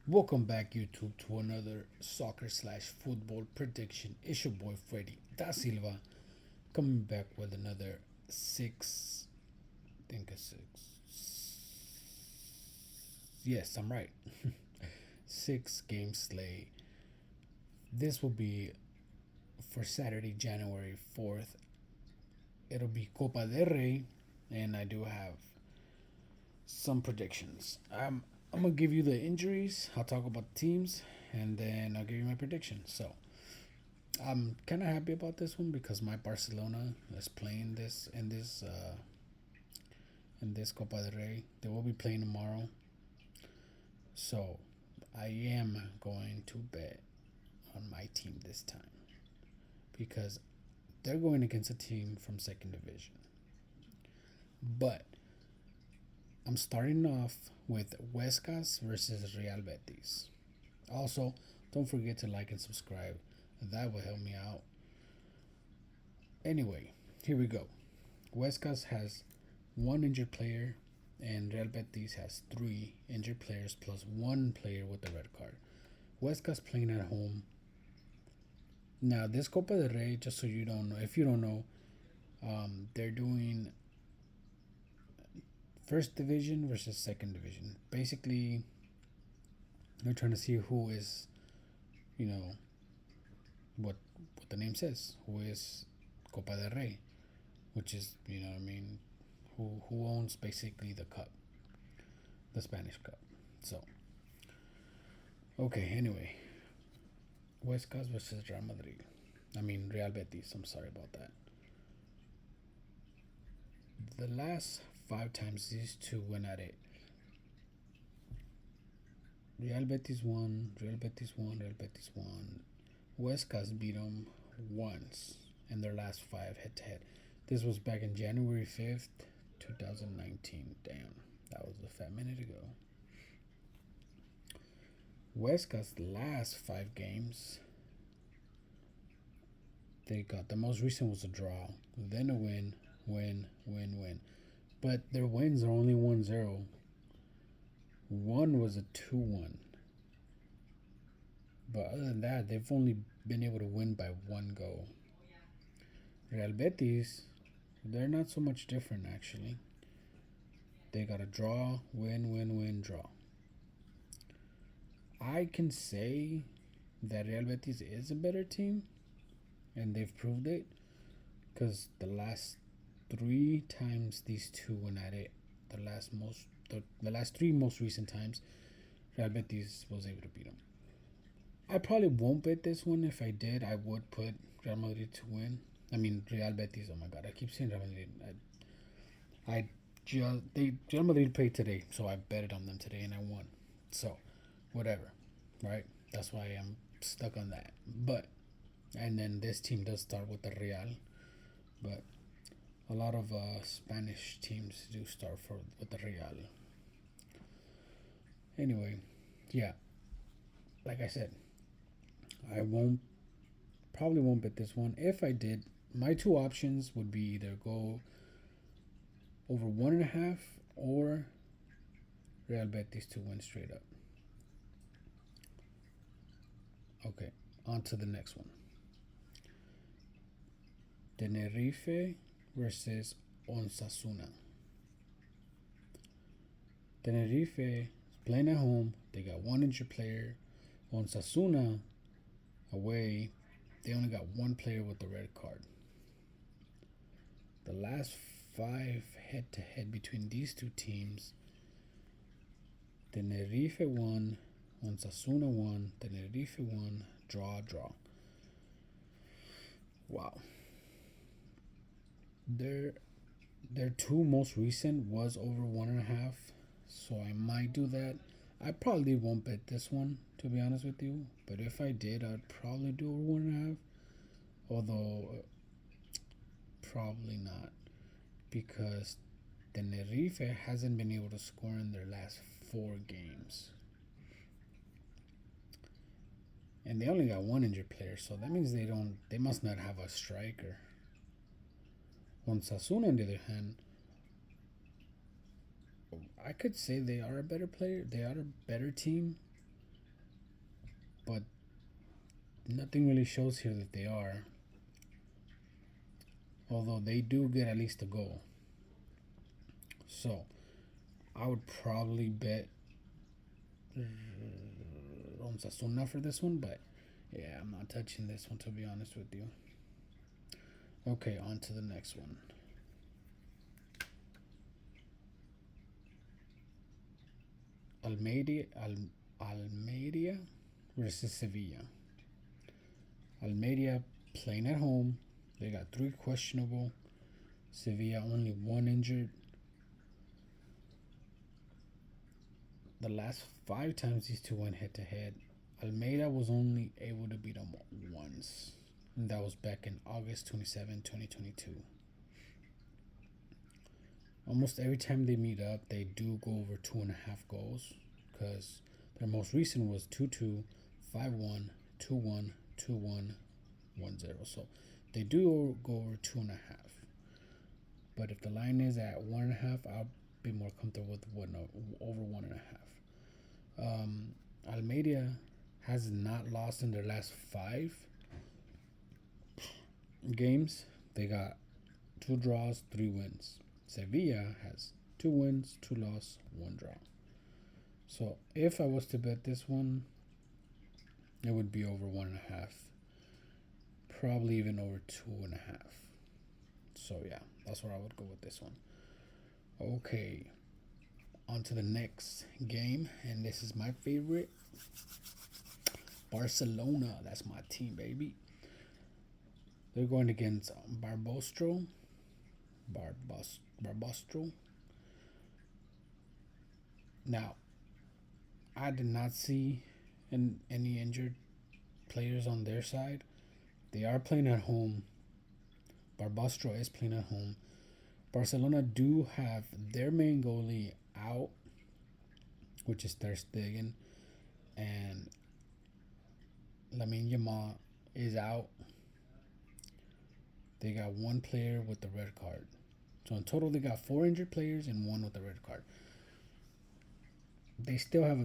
Welcome back, YouTube, to another soccer slash football prediction. It's your boy Freddy Da Silva coming back with another six. I think it's six. Yes, I'm right. 6 game slate. This will be for Saturday, January 4th. It'll be Copa del Rey, and I do have some predictions. I'm gonna give you the injuries. I'll talk about the teams, and then I'll give you my predictions. So I'm kind of happy about this one because my Barcelona is playing this Copa del Rey. They will be playing tomorrow, so I am going to bet on my team this time because they're going against a team from second division. But I'm starting off with Huescas versus Real Betis. Also, don't forget to like and subscribe. That will help me out. Anyway, here we go. Huescas has one injured player, and Real Betis has three injured players plus one player with a red card. Huescas playing at home. Now, this Copa del Rey, just so you don't know, if you don't know, they're doing first division versus second division. Basically, they're trying to see who is, you know, what what the name says, who is Copa del Rey, which is, what I mean, who owns basically the cup, the Spanish cup. So, okay, anyway, Huescas versus Real Madrid. I mean Real Betis. I'm sorry about that. The last 5 times these two went at it, Real Betis won, Real Betis won, Real Betis won. Huescas beat them once in their last five head to head. This was back in January 5th, 2019. Damn, that was a fat minute ago. Huesca's last 5 games, they got the most recent was a draw, then a win, win. But their wins are only 1-0. One was a 2-1. But other than that, they've only been able to win by one goal. Real Betis, they're not so much different actually. They got a draw, win, draw. I can say that Real Betis is a better team, and they've proved it because the last 3 times these two went at it, the last three most recent times, Real Betis was able to beat them. I probably won't bet this one. If I did, I would put Real Madrid to win. I mean Real Betis. Oh my God, I keep saying Real Madrid. I just they Real Madrid played today, so I betted on them today and I won. So, whatever, right? That's why I'm stuck on that. But and then this team does start with the Real, but a lot of Spanish teams do start with the Real. Anyway, yeah, like I said, I won't probably won't bet this one. If I did, my two options would be either go over 1.5 or Real Betis to win straight up. Okay, on to the next one. Tenerife versus Onsasuna. Tenerife is playing at home. They got one injured player. Onsasuna away, they only got one player with the red card. The last 5 head-to-head between these two teams, Tenerife won, Onsasuna won, Tenerife won, draw. Wow. Their their two most recent was over 1.5, so I might do that. I probably won't bet this one to be honest with you, but if I did, I'd probably do over 1.5. Although probably not because Tenerife hasn't been able to score in their last 4 games, and they only got one injured player, so that means they must not have a striker. On Sasuna, on the other hand, I could say they are a better player. They are a better team, but nothing really shows here that they are. Although they do get at least a goal. So I would probably bet Osasuna for this one, but yeah, I'm not touching this one to be honest with you. Okay, on to the next one. Almeria versus Sevilla. Almeria playing at home. They got three questionable. Sevilla only one injured. The last five times these two went head to head, Almeida was only able to beat them once. And that was back in August 27, 2022. Almost every time they meet up, they do go over 2.5 goals. Because their most recent was 2-2, 5-1, 2-1, 2-1, 1-0. So they do go over 2.5. But if the line is at 1.5, I'll be more comfortable with over 1.5. Almeida has not lost in their last 5 games. They got 2 draws, 3 wins. Sevilla has 2 wins, 2 losses, 1 draw. So if I was to bet this one, it would be over 1.5. Probably even over 2.5. So yeah, that's where I would go with this one. Okay, on to the next game, and this is my favorite. Barcelona, that's my team, baby. They're going against Barbastro. Now, I did not see any injured players on their side. They are playing at home. Barbastro is playing at home. Barcelona do have their main goalie out, which is Ter Stegen, and Lamine Yamal is out. They got one player with the red card. So in total, they got 4 injured players and 1 with the red card. They still are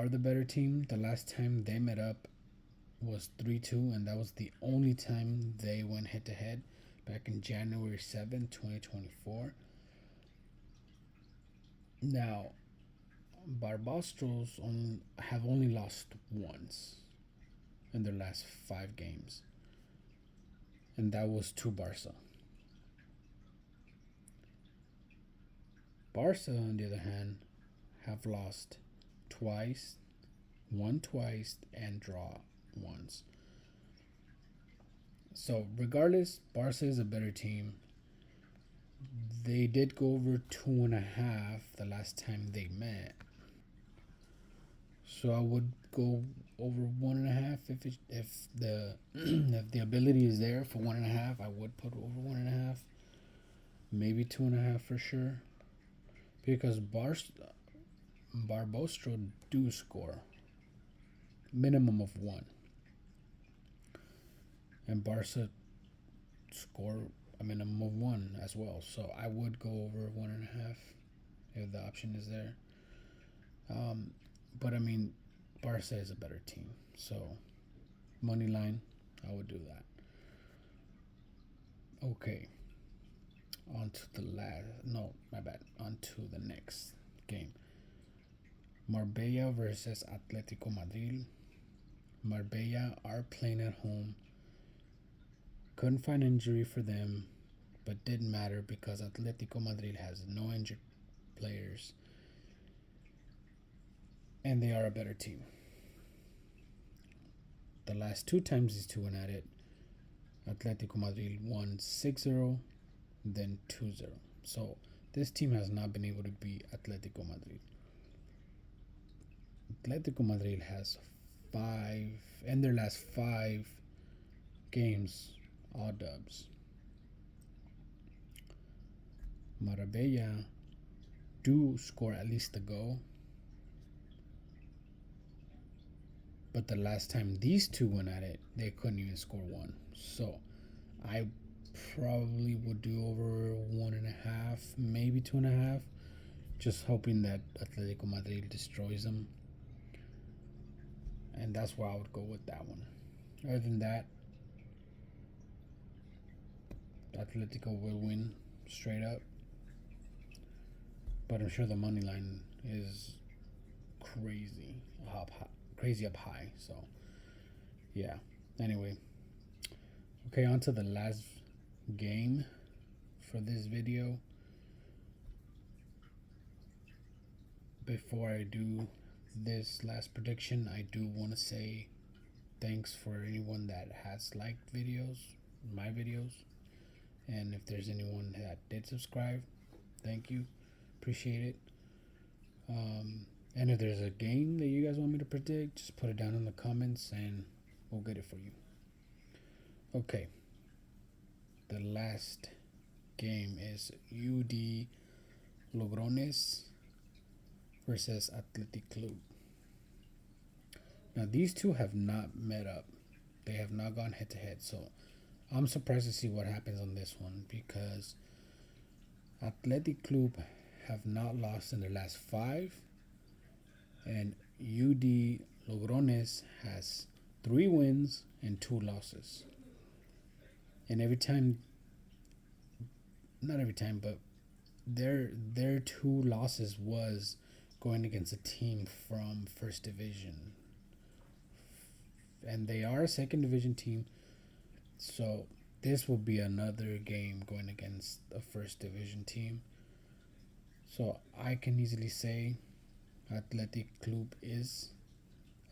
the better team. The last time they met up was 3-2, and that was the only time they went head to head back in January 7th, 2024. Now, Barbastros have only lost once in their last 5 games, and that was to Barca. Barca, on the other hand, have lost twice, won twice, and draw once. So, regardless, Barca is a better team. They did go over 2.5 the last time they met. So I would go over 1.5 if the if the ability is there for 1.5. I would put over 1.5, maybe 2.5 for sure, because Barbostro do score minimum of 1, and Barca score a minimum of 1 as well. So I would go over 1.5 if the option is there. But I mean, Barca is a better team, so money line, I would do that. Okay, on to the last. No, my bad. On to the next game. Marbella versus Atletico Madrid. Marbella are playing at home. Couldn't find injury for them, but didn't matter because Atletico Madrid has no injured players, and they are a better team. The last 2 times these two went at it, Atletico Madrid won 6-0, then 2-0. So this team has not been able to beat Atletico Madrid. Atletico Madrid has 5, in their last 5 games, all dubs. Marbella do score at least a goal, but the last time these two went at it, they couldn't even score 1. So I probably would do over 1.5, maybe 2.5, just hoping that Atletico Madrid destroys them. and that's where I would go with that one. Other than that, Atletico will win straight up, but I'm sure the money line is crazy crazy up high. So yeah. Anyway, okay, on to the last game for this video. Before I do this last prediction, I do want to say thanks for anyone that has liked my videos, and if there's anyone that did subscribe, thank you, appreciate it. And if there's a game that you guys want me to predict, just put it down in the comments and we'll get it for you. Okay, the last game is UD Logrones versus Athletic Club. Now these two have not met up. They have not gone head to head. So I'm surprised to see what happens on this one, because Athletic Club have not lost in their last 5, and UD Logrones has 3 wins and 2 losses. And not every time, but their 2 losses was going against a team from first division, and they are a second division team. So this will be another game going against a first division team. So I can easily say Athletic Club is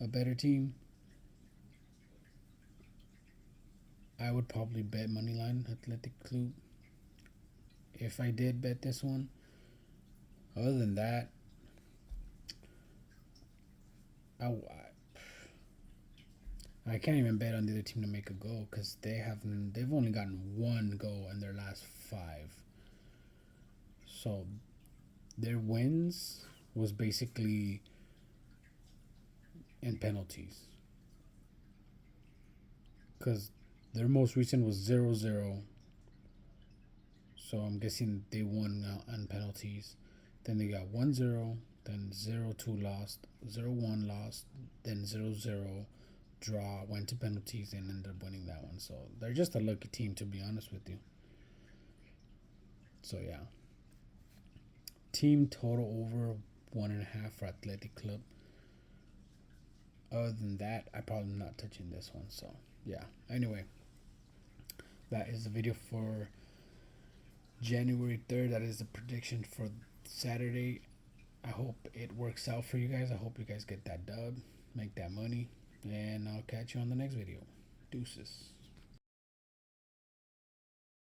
a better team. I would probably bet moneyline Athletic Club if I did bet this one. Other than that, I can't even bet on the other team to make a goal, because they've only gotten 1 goal in their last 5. So their wins was basically in penalties, because their most recent was 0-0. So I'm guessing they won on penalties. Then they got 1-0, then 0-2 lost, 0-1 lost, then 0-0 draw, went to penalties, and ended up winning that one. So they're just a lucky team, to be honest with you. So yeah. Team total over 1.5 for Athletic Club. Other than that, I'm probably not touching this one. So yeah. Anyway, that is the video for January 3rd. That is the prediction for Saturday. I hope it works out for you guys. I hope you guys get that dub, make that money, and I'll catch you on the next video. Deuces.